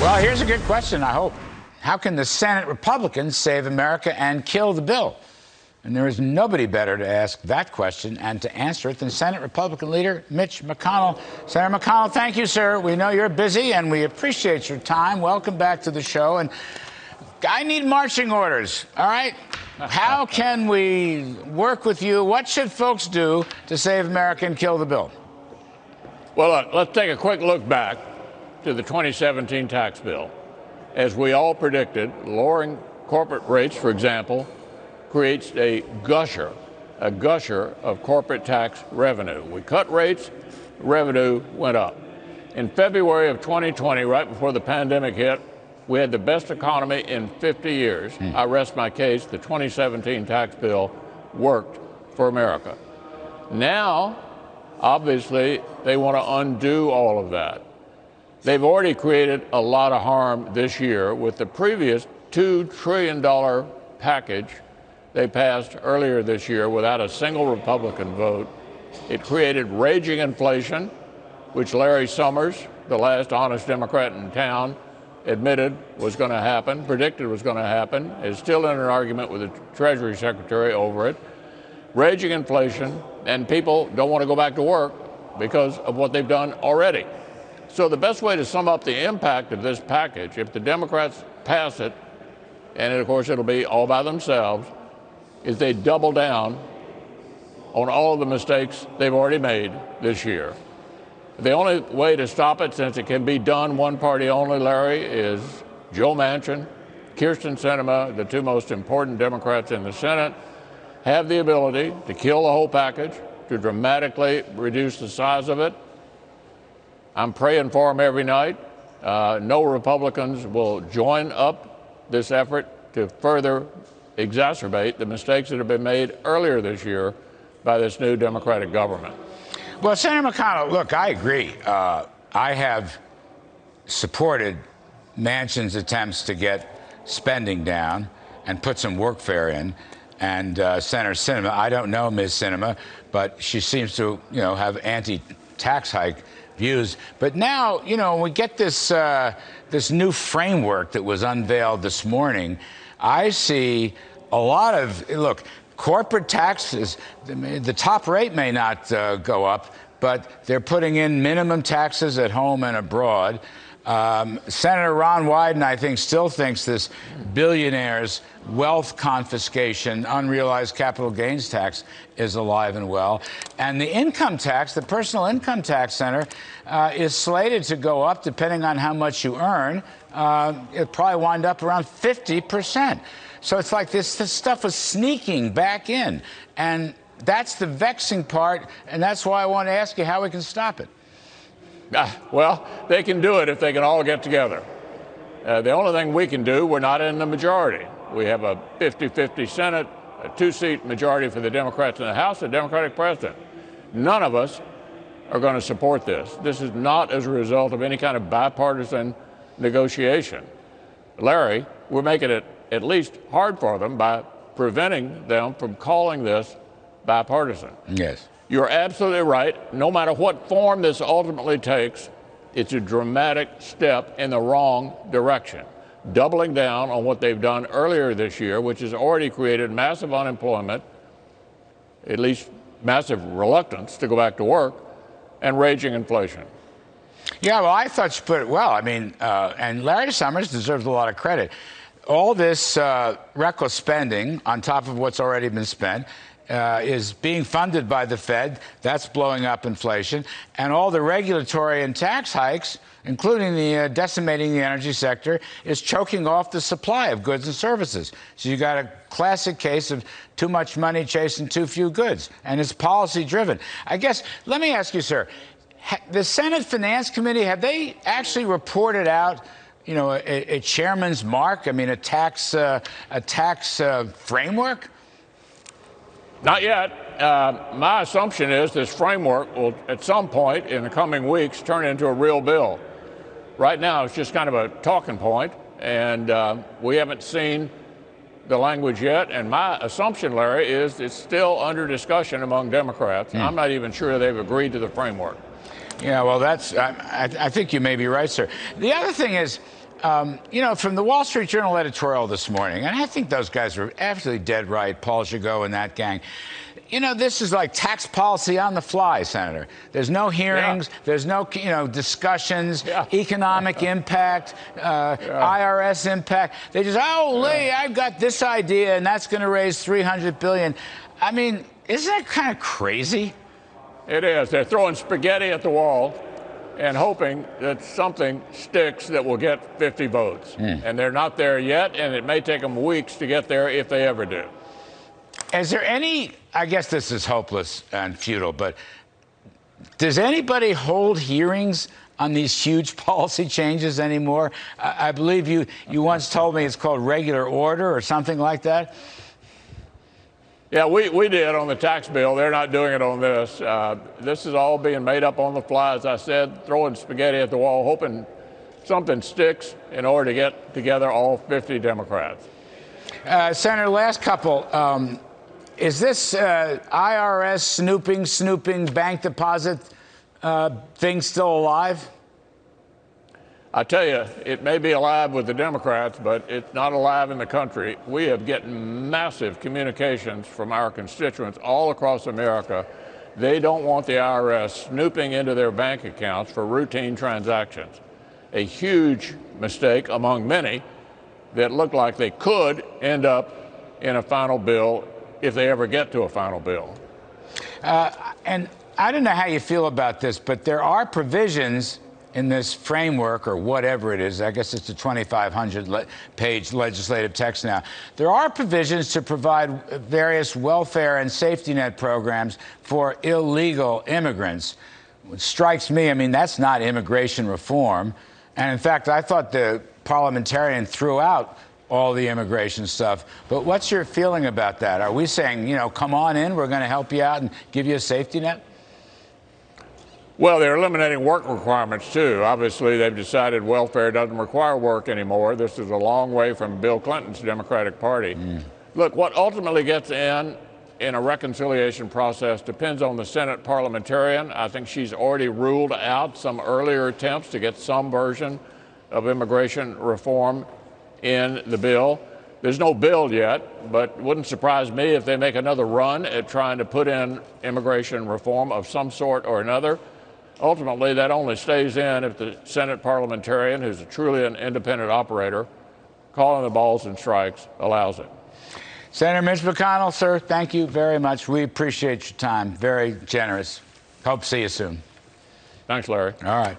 Well, here's a good question, I hope. How can the Senate Republicans save America and kill the bill? And there is nobody better to ask that question and to answer it than Senate Republican leader Mitch McConnell. Senator McConnell, thank you, sir. We know you're busy, and we appreciate your time. Welcome back to the show. And I need marching orders, all right? How can we work with you? What should folks do to save America and kill the bill? Well, look, let's take a quick look back to the 2017 tax bill. As we all predicted, lowering corporate rates, for example, creates a gusher of corporate tax revenue. We cut rates, revenue went up. In February of 2020, right before the pandemic hit, we had the best economy in 50 years. I rest my case. The 2017 tax bill worked for America. Now, obviously, they want to undo all of that. They've already created a lot of harm this year with the previous $2 trillion package they passed earlier this year without a single Republican vote. It created raging inflation, which Larry Summers, the last honest Democrat in town, admitted was going to happen, predicted was going to happen, is still in an argument with the Treasury Secretary over it. Raging inflation, and people don't want to go back to work because of what they've done already. So the best way to sum up the impact of this package, if the Democrats pass it, and of course it'll be all by themselves, is they double down on all of the mistakes they've already made this year. The only way to stop it, since it can be done one party only, Larry, is Joe Manchin, Kyrsten Sinema, the two most important Democrats in the Senate, have the ability to kill the whole package, to dramatically reduce the size of it. I'm praying for them every night. No Republicans will join up this effort to further exacerbate the mistakes that have been made earlier this year by this new Democratic government. Well, Senator McConnell, look, I agree. I have supported Manchin's attempts to get spending down and put some workfare in. And Senator Sinema, I don't know Ms. Sinema, but she seems to, have anti-tax hike views. But now, we get this this new framework that was unveiled this morning. I see a lot of, look, corporate taxes, the top rate may not go up, but they're putting in minimum taxes at home and abroad. Senator Ron Wyden, I think, still thinks this billionaires' wealth confiscation, unrealized capital gains tax is alive and well. And the income tax, the personal income tax, Senator, is slated to go up depending on how much you earn. It'll probably wind up around 50%. So it's like this stuff is sneaking back in. And that's the vexing part, and that's why I want to ask you how we can stop it. Well, they can do it if they can all get together. The only thing we can do, we're not in the majority. We have a 50-50 Senate, a two-seat majority for the Democrats in the House, a Democratic president. None of us are going to support this. This is not as a result of any kind of bipartisan negotiation. Larry, we're making it at least hard for them by preventing them from calling this bipartisan. Yes. You're absolutely right. No matter what form this ultimately takes, it's a dramatic step in the wrong direction, doubling down on what they've done earlier this year, which has already created massive unemployment, at least massive reluctance to go back to work, and raging inflation. Yeah, well, I thought you put it well. I mean, and Larry Summers deserves a lot of credit. All this reckless spending on top of what's already been spent is being funded by the Fed. That's blowing up inflation. And all the regulatory and tax hikes, including the decimating the energy sector, is choking off the supply of goods and services. So you got a classic case of too much money chasing too few goods. And it's policy driven. I guess, let me ask you, sir, the Senate Finance Committee, have they actually reported out a chairman's mark? I mean, a tax framework? Not yet. My assumption is this framework will, at some point in the coming weeks, turn into a real bill. Right now, it's just kind of a talking point, and we haven't seen the language yet. And my assumption, Larry, is it's still under discussion among Democrats. I'm not even sure they've agreed to the framework. Yeah, well, I think you may be right, sir. The other thing is, You know, from the Wall Street Journal editorial this morning, and I think those guys were absolutely dead right, Paul Gigot and that gang. You know, this is like tax policy on the fly, Senator. There's no hearings, there's no, discussions, economic impact, IRS impact. They just, Lee, I've got this idea, and that's going to raise $300 billion. I mean, isn't that kind of crazy? It is. They're throwing spaghetti at the wall and hoping that something sticks that will get 50 votes. And they're not there yet, and it may take them weeks to get there if they ever do. Is there any, I guess this is hopeless and futile, but does anybody hold hearings on these huge policy changes anymore? I believe you once told me it's called regular order or something like that. Yeah, we did on the tax bill. They're not doing it on this. This is all being made up on the fly, as I said, throwing spaghetti at the wall, hoping something sticks in order to get together all 50 Democrats. Senator, last couple. Is this IRS snooping bank deposit thing still alive? I tell you, it may be alive with the Democrats, but it's not alive in the country. We have gotten massive communications from our constituents all across America. They don't want the IRS snooping into their bank accounts for routine transactions. A huge mistake among many that look like they could end up in a final bill if they ever get to a final bill. And I don't know how you feel about this, but there are provisions in this framework, or whatever it is, I guess it's a 2,500-page legislative text now. There are provisions to provide various welfare and safety net programs for illegal immigrants. What strikes me, I mean, that's not immigration reform. And in fact, I thought the parliamentarian threw out all the immigration stuff. But what's your feeling about that? Are we saying, come on in, we're going to help you out and give you a safety net? Well, they're eliminating work requirements, too. Obviously, they've decided welfare doesn't require work anymore. This is a long way from Bill Clinton's Democratic Party. Look, what ultimately gets in a reconciliation process depends on the Senate parliamentarian. I think she's already ruled out some earlier attempts to get some version of immigration reform in the bill. There's no bill yet, but it wouldn't surprise me if they make another run at trying to put in immigration reform of some sort or another. Ultimately, that only stays in if the Senate parliamentarian, who's truly an independent operator, calling the balls and strikes, allows it. Senator Mitch McConnell, sir, thank you very much. We appreciate your time. Very generous. Hope to see you soon. Thanks, Larry. All right.